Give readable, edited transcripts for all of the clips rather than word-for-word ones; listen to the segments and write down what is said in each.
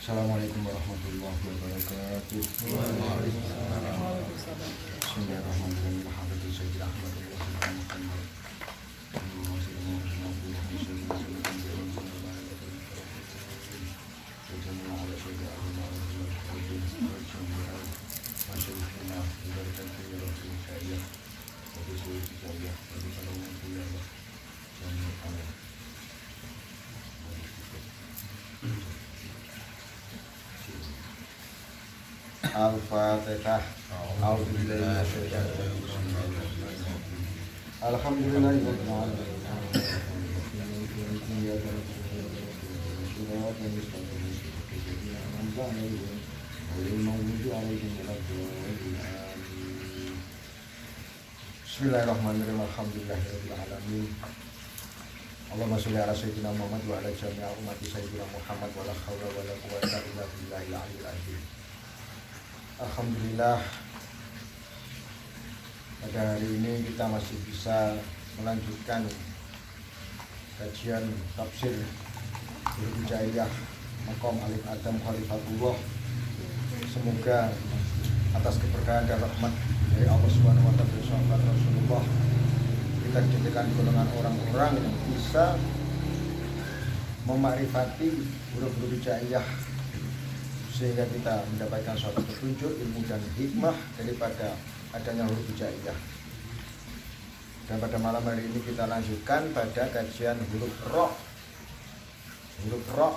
Assalamualaikum warahmatullahi wabarakatuh. Bismillahirrahmanirrahim. Alhamdulillah sayyidina Muhammad. Al-Fatihah. Alhamdulillah. Alhamdulillahirabbil alamin. Bismillahirrahmanirrahim. Alhamdulillahirabbil alamin. Allahumma sholli ala sayyidina Muhammad wa ala jami'i ummati sayyidina Muhammad wa la haula wa la quwwata illa billahil aliyyil azim. Alhamdulillah, pada hari ini kita masih bisa melanjutkan kajian tafsir Hijaiyah Maqam Alif Adam Khalifatullah. Semoga atas keberkahan dan rahmat dari Allah Subhanahu wa taala sahabat Rasulullah, kita dijadikan golongan orang-orang yang bisa memakrifati huruf-huruf hijaiyah sehingga kita mendapatkan suatu petunjuk, ilmu dan hikmah daripada adanya huruf hijaiyah. Dan pada malam hari ini kita lanjutkan pada kajian huruf ra. Huruf ra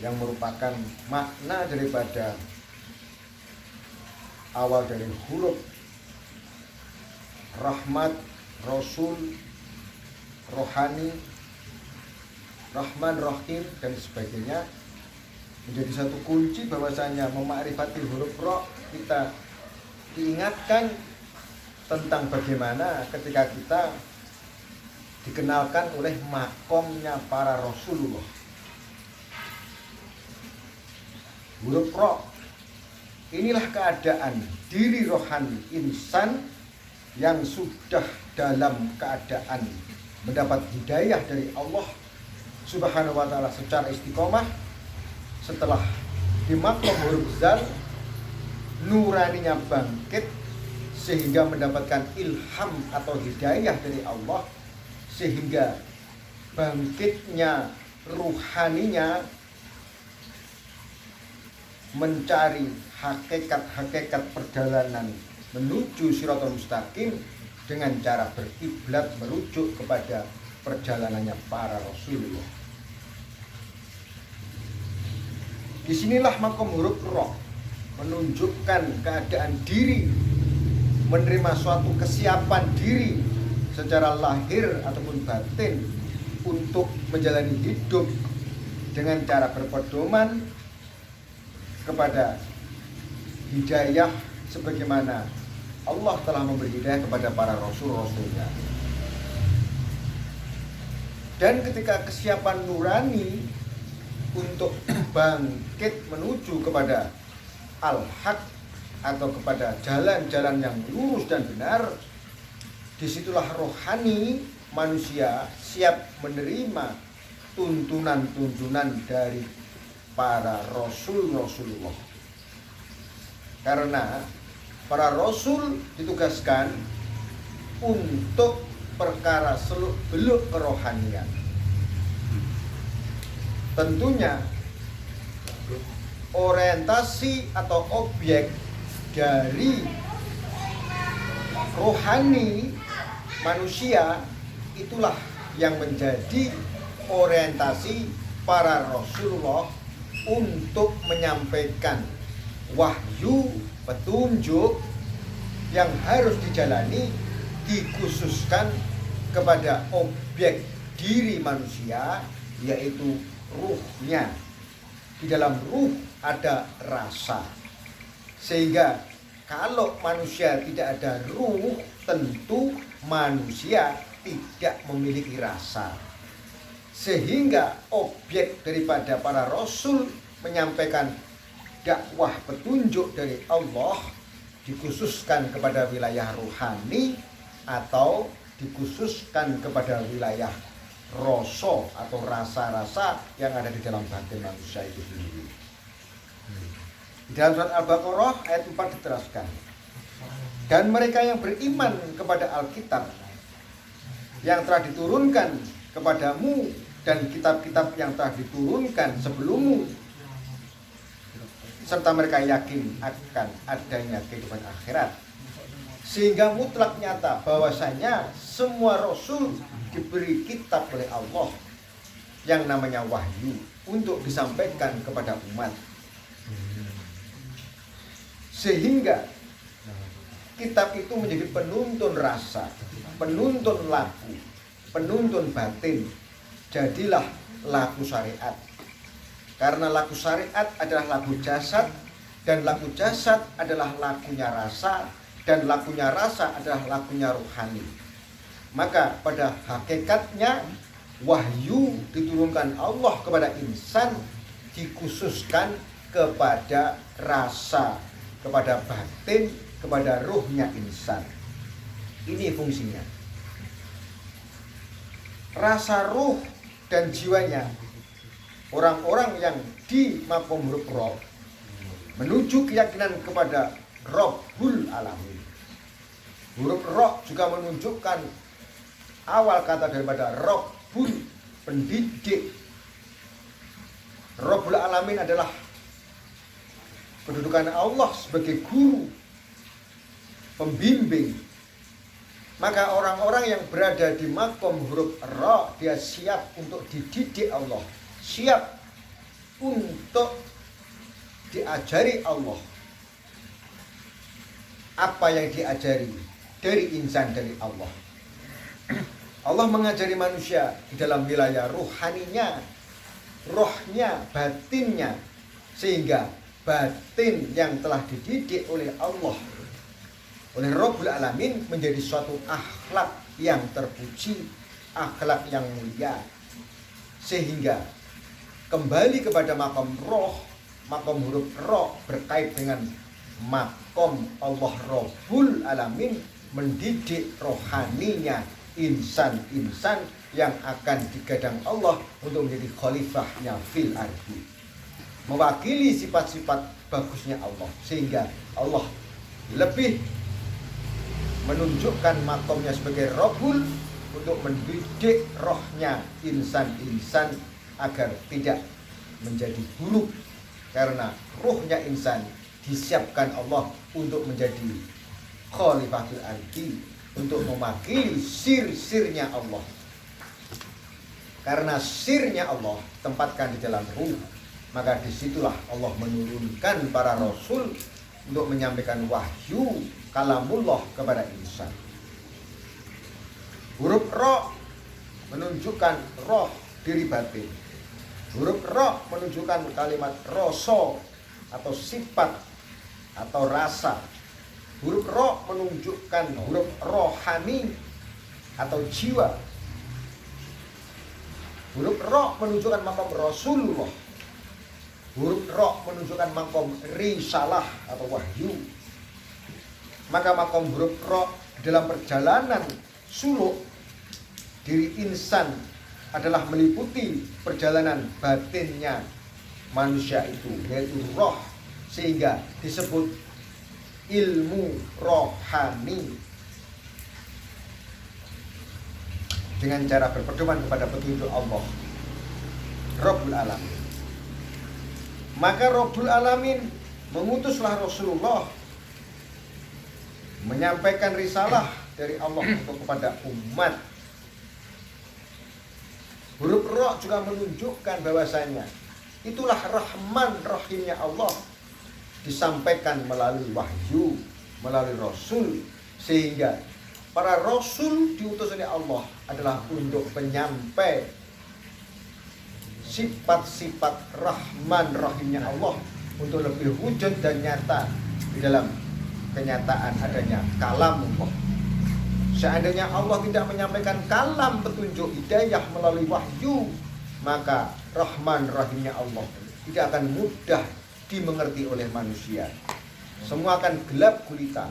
yang merupakan makna daripada awal dari huruf rahmat, rasul, rohani, rahman, rahim dan sebagainya, menjadi satu kunci bahwasanya memakrifati huruf ra, kita diingatkan tentang bagaimana ketika kita dikenalkan oleh makomnya para Rasulullah. Huruf ra inilah keadaan diri rohani insan yang sudah dalam keadaan mendapat hidayah dari Allah Subhanahu wa taala secara istiqomah. Setelah di makom huruf zal, nuraninya bangkit sehingga mendapatkan ilham atau hidayah dari Allah, sehingga bangkitnya ruhaninya mencari hakikat-hakikat perjalanan menuju Shirathul Mustaqim dengan cara berkiblat merujuk kepada perjalanannya para Rasulullah. Disinilah makom huruf ra menunjukkan keadaan diri, menerima suatu kesiapan diri secara lahir ataupun batin untuk menjalani hidup dengan cara berpedoman kepada hidayah sebagaimana Allah telah memberi hidayah kepada para rasul-rasulnya. Dan ketika kesiapan nurani untuk bangkit menuju kepada al-haq atau kepada jalan-jalan yang lurus dan benar, disitulah rohani manusia siap menerima tuntunan-tuntunan dari para rasul-rasulullah. Karena para rasul ditugaskan untuk perkara seluk-beluk kerohanian. Tentunya orientasi atau objek dari rohani manusia itulah yang menjadi orientasi para Rasulullah untuk menyampaikan wahyu, petunjuk yang harus dijalani, dikhususkan kepada objek diri manusia, yaitu ruhnya. Di dalam ruh ada rasa, sehingga kalau manusia tidak ada ruh, tentu manusia tidak memiliki rasa. Sehingga objek daripada para rasul menyampaikan dakwah petunjuk dari Allah dikhususkan kepada wilayah ruhani atau dikhususkan kepada wilayah rasa atau rasa-rasa yang ada di dalam batin manusia itu sendiri. Di dalam surat Al-Baqarah ayat 4 diteraskan, dan mereka yang beriman kepada Alkitab yang telah diturunkan kepadamu dan kitab-kitab yang telah diturunkan sebelummu, serta mereka yakin akan adanya kehidupan akhirat, sehingga mutlak nyata bahwasanya semua rasul diberi kitab oleh Allah yang namanya wahyu untuk disampaikan kepada umat, sehingga kitab itu menjadi penuntun rasa, penuntun laku, penuntun batin. Jadilah laku syariat. Karena laku syariat adalah laku jasad, dan laku jasad adalah lakunya rasa, dan lakunya rasa adalah lakunya rohani. Maka pada hakikatnya wahyu diturunkan Allah kepada insan dikhususkan kepada rasa, kepada batin, kepada ruhnya insan. Ini fungsinya. Rasa ruh dan jiwanya orang-orang yang di makom huruf roh menuju keyakinan kepada Rabbul Alamin. Huruf roh juga menunjukkan awal kata daripada Rabbul, pendidik. Rabbul Alamin adalah kedudukan Allah sebagai guru, pembimbing. Maka orang-orang yang berada di makom huruf ra, dia siap untuk dididik Allah, siap untuk diajari Allah. Apa yang diajari dari insan, dari Allah. Allah mengajari manusia di dalam wilayah rohaninya, rohnya, batinnya, sehingga batin yang telah dididik oleh Allah, oleh Rabbul Alamin, menjadi suatu akhlak yang terpuji, akhlak yang mulia, sehingga kembali kepada makom roh, makom huruf roh berkait dengan makom Allah Rabbul Alamin, mendidik rohaninya insan-insan yang akan digadang Allah untuk menjadi khalifahnya fil ardi, mewakili sifat-sifat bagusnya Allah, sehingga Allah lebih menunjukkan makomnya sebagai Rabbul untuk mendidik rohnya insan-insan agar tidak menjadi buruk, karena rohnya insan disiapkan Allah untuk menjadi khalifatul ardi, untuk mewakili sir-sirnya Allah. Karena sirnya Allah tempatkan di dalam ruh, maka disitulah Allah menurunkan para rasul untuk menyampaikan wahyu kalamullah kepada insan. Huruf ro menunjukkan roh, diri batin. Huruf ro menunjukkan kalimat rasa atau sifat atau rasa. Huruf ro menunjukkan huruf rohani atau jiwa. Huruf ro menunjukkan makom Rasulullah. Huruf ro menunjukkan makom risalah atau wahyu. Maka makom huruf ro dalam perjalanan suluk diri insan adalah meliputi perjalanan batinnya manusia itu, yaitu roh, sehingga disebut ilmu rohani, dengan cara berpedoman kepada petunjuk Allah Rabbul Alamin. Maka Rabbul Alamin mengutuslah Rasulullah menyampaikan risalah dari Allah untuk kepada umat. Huruf roh juga menunjukkan bahwasanya itulah rahman rahimnya Allah, disampaikan melalui wahyu, melalui rasul, sehingga para rasul diutus oleh Allah adalah untuk penyampai sifat-sifat rahman rahimnya Allah, untuk lebih wujud dan nyata di dalam kenyataan adanya kalam Allah. Seandainya Allah tidak menyampaikan kalam petunjuk hidayah melalui wahyu, maka rahman rahimnya Allah tidak akan mudah dimengerti oleh manusia. Semua akan gelap gulita,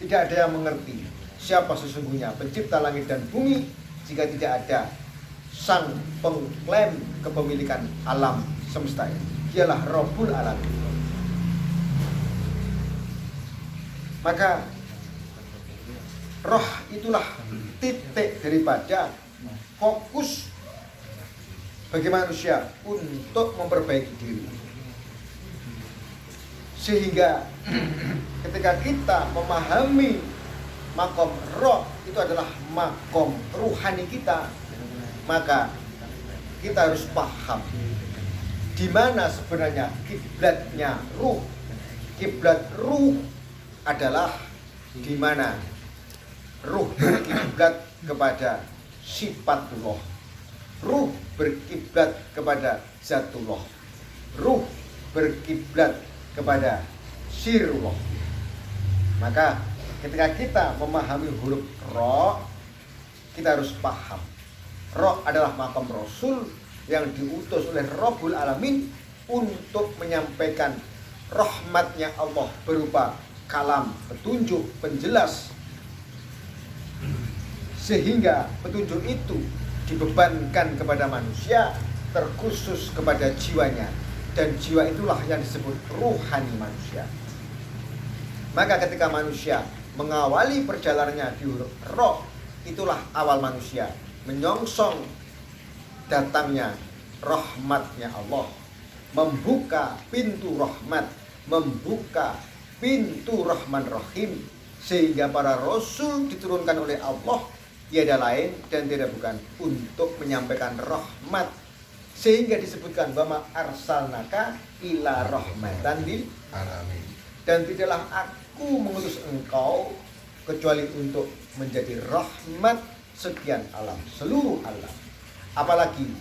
tidak ada yang mengerti siapa sesungguhnya pencipta langit dan bumi jika tidak ada sang pengklaim kepemilikan alam semesta ini. Dialah Rabbul Alamin. Maka roh itulah titik daripada fokus bagi manusia untuk memperbaiki diri. Sehingga ketika kita memahami makom roh itu adalah makom ruhani kita, maka kita harus paham di mana sebenarnya kiblatnya ruh. Kiblat ruh adalah di mana ruh berkiblat kepada sifatullah, ruh berkiblat kepada zatullah, ruh berkiblat kepada sirullah. Maka ketika kita memahami huruf ro, kita harus paham ro adalah makam Rasul yang diutus oleh Rabbul Alamin untuk menyampaikan rahmatnya Allah berupa kalam, petunjuk, penjelas, sehingga petunjuk itu dibebankan kepada manusia, terkhusus kepada jiwanya, dan jiwa itulah yang disebut ruhani manusia. Maka ketika manusia mengawali perjalanannya di huruf roh, itulah awal manusia menyongsong datangnya rahmatnya Allah, membuka pintu rahmat, membuka pintu Rahman Rahim, sehingga para rasul diturunkan oleh Allah tiada lain dan tidak bukan untuk menyampaikan rahmat, sehingga disebutkan wama arsalnaka ila rahmatan lil alamin, dan tidaklah aku mengutus engkau kecuali untuk menjadi rahmat sekian alam, seluruh alam, apalagi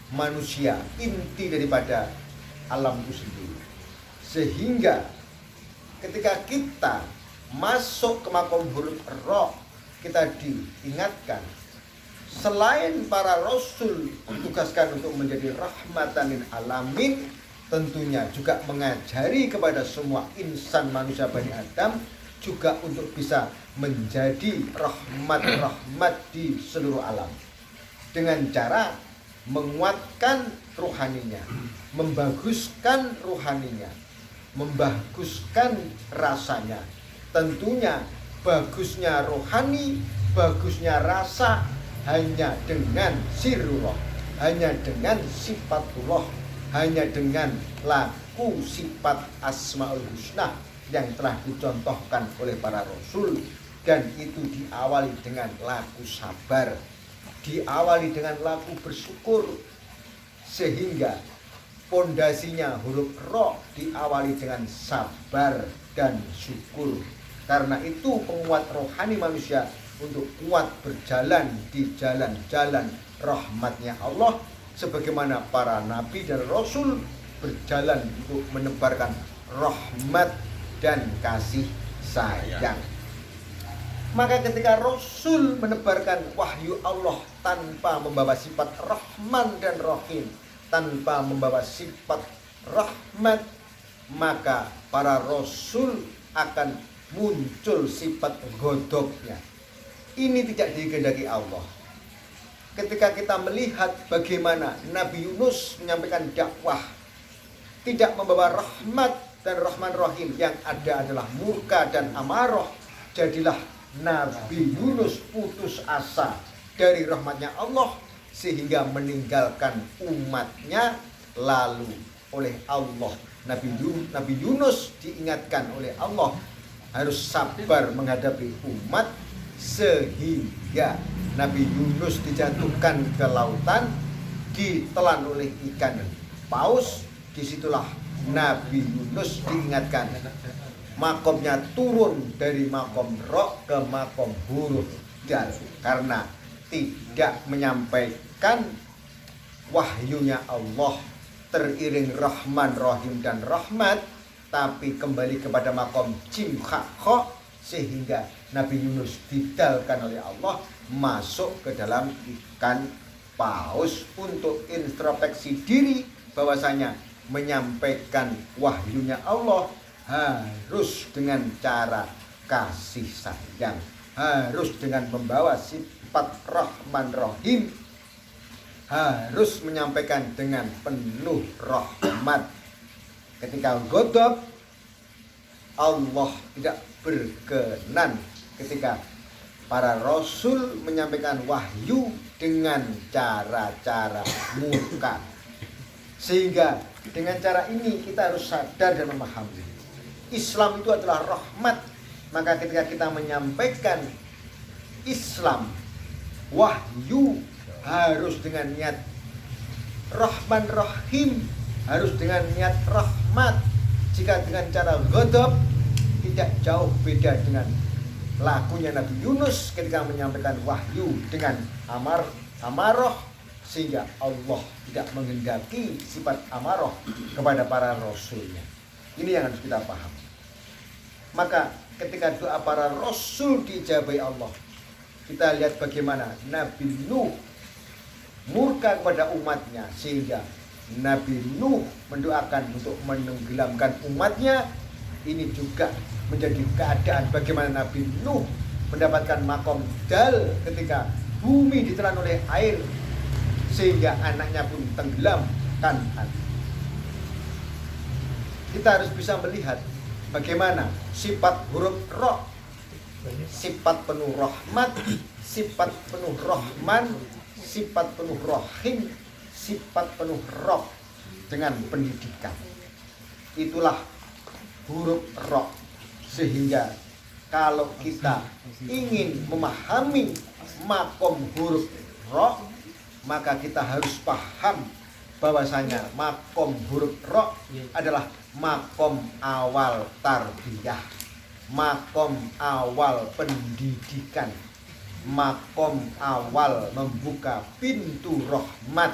manusia, inti daripada alam itu sendiri. Sehingga ketika kita masuk ke makom huruf roh, kita diingatkan selain para rasul ditugaskan untuk menjadi rahmatan lil alamin, tentunya juga mengajari kepada semua insan manusia Bani Adam juga untuk bisa menjadi rahmat-rahmat di seluruh alam dengan cara menguatkan ruhaninya, membaguskan ruhaninya, membaguskan rasanya. Tentunya bagusnya rohani, bagusnya rasa hanya dengan sirullah, hanya dengan sifatullah, hanya dengan laku sifat asmaul husna yang telah dicontohkan oleh para rasul. Dan itu diawali dengan laku sabar, diawali dengan laku bersyukur, sehingga pondasinya huruf roh diawali dengan sabar dan syukur. Karena itu penguat rohani manusia untuk kuat berjalan di jalan-jalan rahmatnya Allah, sebagaimana para nabi dan rasul berjalan untuk menebarkan rahmat dan kasih sayang. Maka ketika Rasul menebarkan wahyu Allah tanpa membawa sifat Rahman dan Rahim, tanpa membawa sifat rahmat, maka para Rasul akan muncul sifat godoknya. Ini tidak dikehendaki Allah. Ketika kita melihat bagaimana Nabi Yunus menyampaikan dakwah, tidak membawa rahmat dan Rahman Rahim, yang ada adalah murka dan amarah, jadilah Nabi Yunus putus asa dari rahmatnya Allah sehingga meninggalkan umatnya. Lalu oleh Allah Nabi Yunus diingatkan oleh Allah harus sabar menghadapi umat, sehingga Nabi Yunus dijatuhkan ke lautan, ditelan oleh ikan paus. Disitulah Nabi Yunus diingatkan, makomnya turun dari makom roh ke makom huruf dal, karena tidak menyampaikan wahyunya Allah teriring Rahman, Rahim dan Rahmat, tapi kembali kepada makom jim kha kho, sehingga Nabi Yunus didalkan oleh Allah masuk ke dalam ikan paus untuk introspeksi diri bahwasanya menyampaikan wahyunya Allah harus dengan cara kasih sayang, harus dengan membawa sifat Rahman Rahim, harus menyampaikan dengan penuh rahmat. Ketika ghadab, Allah tidak berkenan ketika para rasul menyampaikan wahyu dengan cara-cara murka. Sehingga dengan cara ini kita harus sadar dan memahami Islam itu adalah rahmat. Maka ketika kita menyampaikan Islam, wahyu, harus dengan niat Rahman Rahim, harus dengan niat rahmat. Jika dengan cara ghadab, tidak jauh beda dengan lakunya Nabi Yunus ketika menyampaikan wahyu dengan amarah, sehingga Allah tidak menghendaki sifat amarah kepada para rasulnya. Ini yang harus kita paham. Maka ketika doa para rasul diijabahi Allah, kita lihat bagaimana Nabi Nuh murka kepada umatnya, sehingga Nabi Nuh mendoakan untuk menenggelamkan umatnya. Ini juga menjadi keadaan bagaimana Nabi Nuh mendapatkan makom dal ketika bumi ditelan oleh air, sehingga anaknya pun tenggelam Kan'an. Kita harus bisa melihat bagaimana sifat huruf Ra, sifat penuh rahmat, sifat penuh rahman, sifat penuh rahim, sifat penuh roh dengan pendidikan. Itulah huruf Ra. Sehingga kalau kita ingin memahami makom huruf Ra, maka kita harus paham bahwasanya makom huruf Ra adalah makom awal tarbiyah, makom awal pendidikan, makom awal membuka pintu rahmat,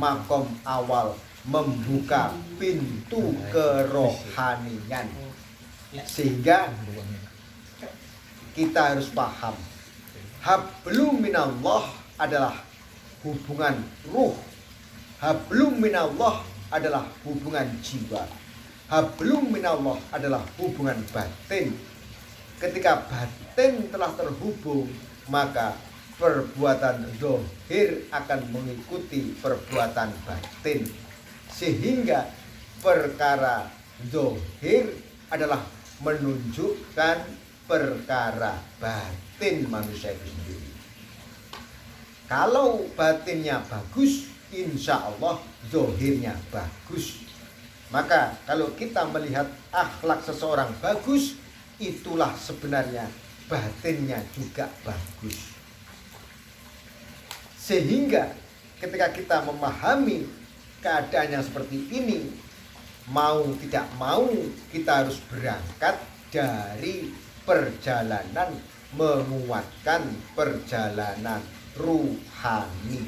makom awal membuka pintu kerohanian. Sehingga kita harus paham hablum minallah adalah hubungan ruh, hablum minallah adalah hubungan jiwa, hablum minallah adalah hubungan batin. Ketika batin telah terhubung, maka perbuatan zahir akan mengikuti perbuatan batin. Sehingga perkara zahir adalah menunjukkan perkara batin manusia itu sendiri. Kalau batinnya bagus, insya Allah zahirnya bagus. Maka kalau kita melihat akhlak seseorang bagus, itulah sebenarnya batinnya juga bagus. Sehingga ketika kita memahami keadaan yang seperti ini, mau tidak mau kita harus berangkat dari perjalanan menguatkan perjalanan ruhani,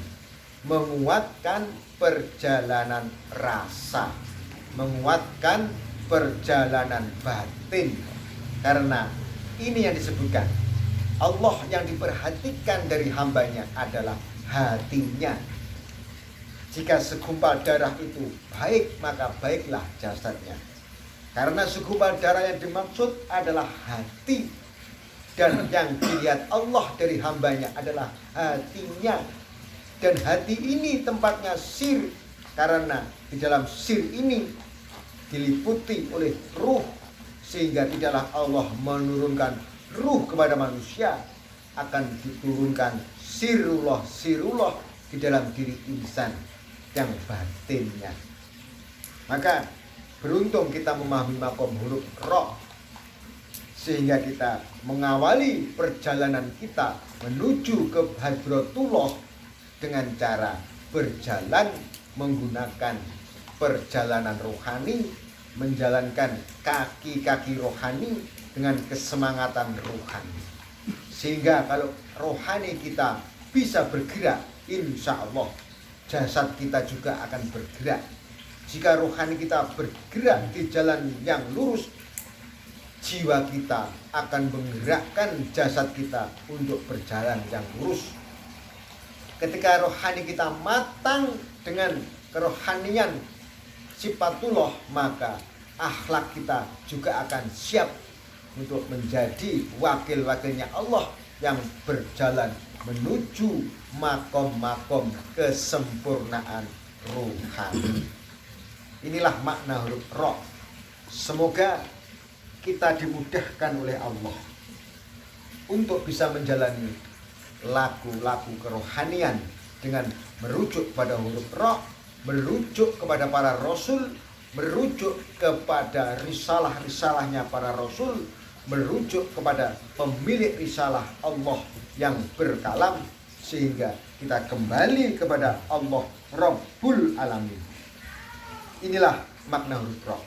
menguatkan perjalanan rasa, menguatkan perjalanan batin. Karena ini yang disebutkan, Allah yang diperhatikan dari hambanya adalah hatinya. Jika segumpal darah itu baik, maka baiklah jasadnya. Karena segumpal darah yang dimaksud adalah hati. Dan yang dilihat Allah dari hambanya adalah hatinya. Dan hati ini tempatnya sir. Karena di dalam sir ini diliputi oleh ruh. Sehingga tidaklah Allah menurunkan ruh kepada manusia, akan diturunkan sirullah di dalam diri insan yang batinnya. Maka beruntung kita memahami makom huruf Ra, sehingga kita mengawali perjalanan kita menuju ke Hadratullah dengan cara berjalan menggunakan perjalanan rohani, menjalankan kaki-kaki rohani dengan kesemangatan rohani. Sehingga kalau rohani kita bisa bergerak, insya Allah jasad kita juga akan bergerak. Jika rohani kita bergerak di jalan yang lurus, jiwa kita akan menggerakkan jasad kita untuk berjalan yang lurus. Ketika rohani kita matang dengan kerohanian sifatullah, maka akhlak kita juga akan siap untuk menjadi wakil-wakilnya Allah yang berjalan menuju makom-makom kesempurnaan ruhani. Inilah makna huruf Ra. Semoga kita dimudahkan oleh Allah untuk bisa menjalani laku-laku kerohanian dengan merujuk pada huruf Ra, merujuk kepada para rasul, merujuk kepada risalah-risalahnya para rasul, merujuk kepada pemilik risalah Allah yang berkalam, sehingga kita kembali kepada Allah Rabbul Alamin. Inilah makna huruf Ra.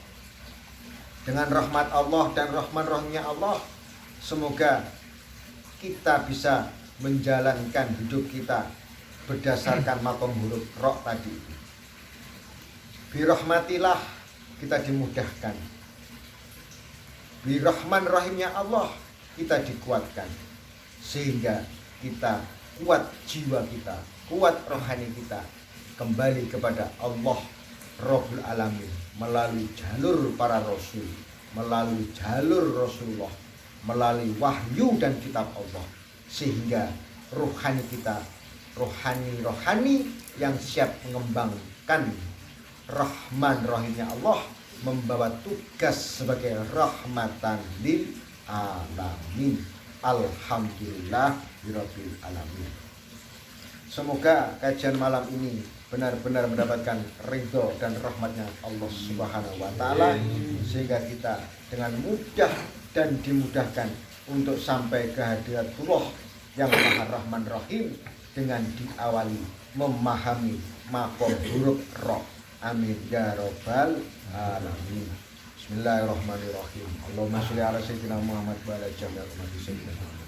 Dengan rahmat Allah dan rahman rahimnya Allah, semoga kita bisa menjalankan hidup kita berdasarkan makom huruf Ra tadi. Birahmatillah kita dimudahkan. Birahman rahimnya Allah kita dikuatkan, sehingga kita kuat jiwa kita, kuat rohani kita kembali kepada Allah Rabbul Alamin melalui jalur para rasul, melalui jalur Rasulullah, melalui wahyu dan kitab Allah, sehingga rohani kita rohani yang siap mengembangkan rahman rahimnya Allah, membawa tugas sebagai rahmatan lil alamin. Alhamdulillah birabbil alamin. Semoga kajian malam ini benar-benar mendapatkan ridho dan rahmatnya Allah Subhanahu wa Ta'ala, sehingga kita dengan mudah dan dimudahkan untuk sampai ke hadiratullah yang Maha Rahman Rahim dengan diawali memahami makom huruf Ra. Amin ya rabbal alamin. Bismillahirrahmanirrahim. Allahumma sholli ala sayyidina Muhammad wa ala jami'il ummati sayyidina Muhammad.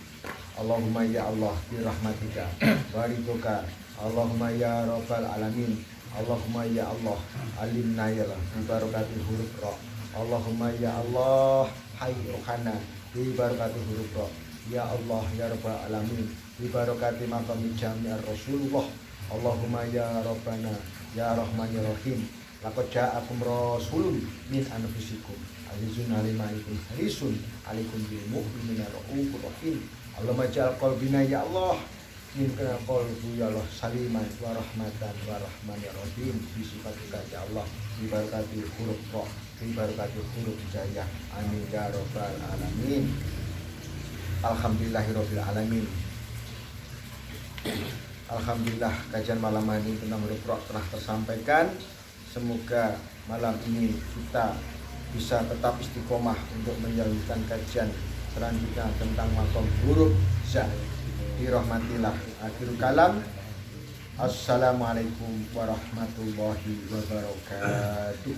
Allahumma ya Allah bi rahmatika wa ridhoka. Allahumma ya rabbal alamin. Allahumma ya Allah alimna ya Allah bi barakati huruf Ra. Allahumma ya Allah hayyuhana bi barakati huruf Ra. Ya Allah ya rabbal alamin bi barakati maqami jami'ar Rasulullah. Allahumma ya rabbana ya rahman ya rahim. Laqad ja'akum rasulun min anfusikum azizun alimaikum harisun alaikum bil mu'minina raufur rahim. Allahumma ja'al qalbina ya Allah min kana qalbu ya Allah saliman wa rahmatan wa rahman ya rahim bi sifatika ya Allah bi barakati huruf Ra, bi barakati huruf Hijayah. Amin ya rabbal alamin. Alhamdulillahirabbil alamin. Alhamdulillah, kajian malam ini tentang huruf Ra telah tersampaikan. Semoga malam ini kita bisa tetap istiqomah untuk menjalankan kajian selanjutnya tentang makom huruf Za. Dirahmatillah. Akhirul kalam. Assalamualaikum warahmatullahi wabarakatuh.